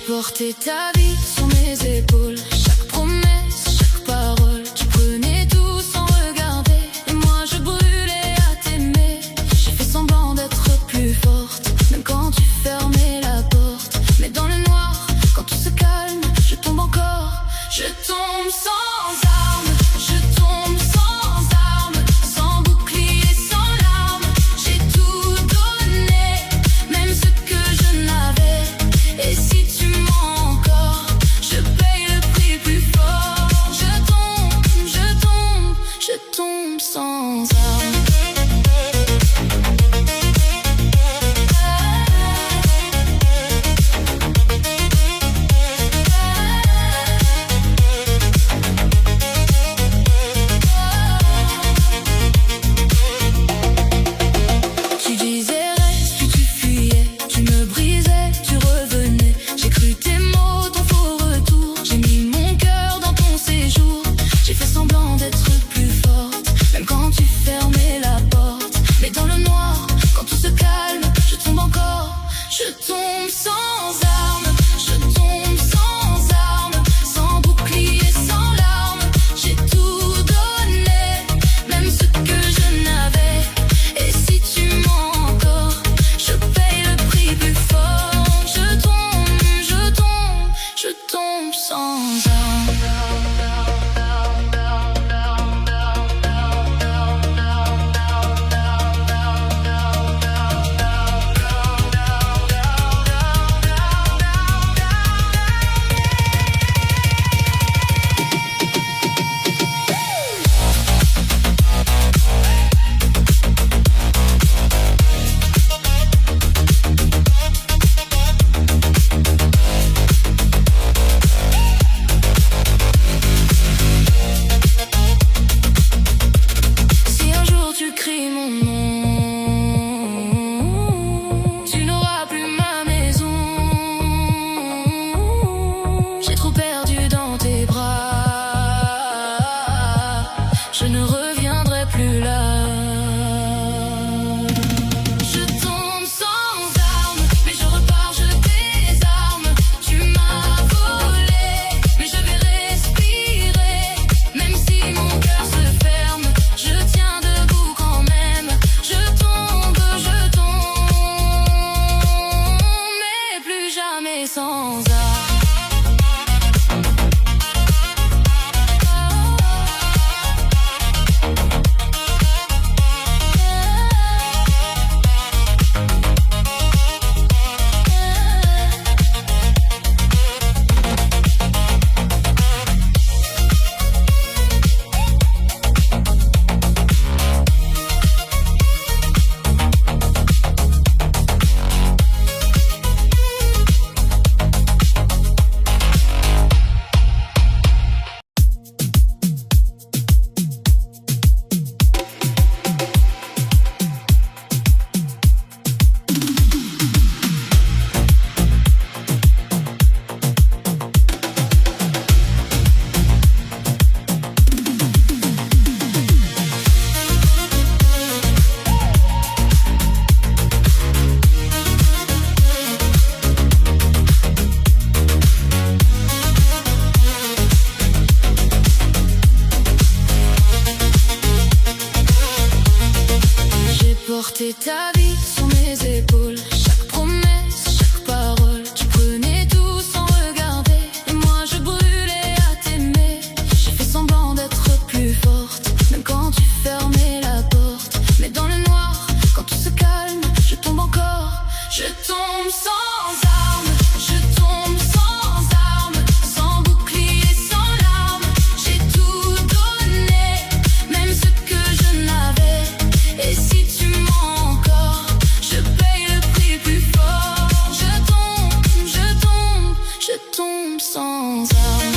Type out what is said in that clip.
porté ta vie sur mes épaules. Chaque promesse, chaque parole, tu prenais tout sans regarder. Et moi je brûlais à t'aimer. J'ai fait semblant d'être plus forte, même quand tu fermais la porte. Mais dans le noir, quand tout se calme, je tombe encore. Je tombe sans armes, je tombe sans armes, sans bouclier, sans larmes. J'ai tout donné, même ce que je n'avais. Et si tu mens encore, je paye le prix plus fort. Je tombe, je tombe, je tombe sans armes. Tu disais reste, puis tu fuyais. Tu me brisais, tu revenais. J'ai cru tes mots, ton faux retour. J'ai mis mon cœur dans ton séjour. J'ai fait semblant d'être plus forte, même quand tu fermais la porte. Mais dans le noir, quand tout se calme, je tombe encore. Je tombe sans armes, je tombe sans armes, sans bouclier, sans larmes. J'ai tout donné, même ce que je n'avais. Et si tu mens encore, je paye le prix plus fort. Je tombe, je tombe, je tombe sans armes. Si un jour tu cries mon nom, tu n'auras plus ma maison. J'ai trop perdu dans tes bras, je ne reviendrai plus là. Je tombe sans armes, mais je repars, je désarme. Tu m'as volé, mais je vais respirer. Même si mon cœur se ferme, je tiens debout quand même. Je tombe, mais plus jamais sans armes. J'ai porté ta vie sur mes épaules. Chaque promesse, chaque parole, tu prenais tout sans regarder. Et moi je brûlais à t'aimer. J'ai fait semblant d'être plus forte, même quand tu fermais la porte. Mais dans le noir, quand tout se calme, je tombe encore. Je tombe sans armes, je tombe sans armes, sans bouclier, sans larmes. J'ai tout donné, même ce que je n'avais. Et si tu mens encore, je paye le prix plus fort. Je tombe, je tombe, je tombe sans armes.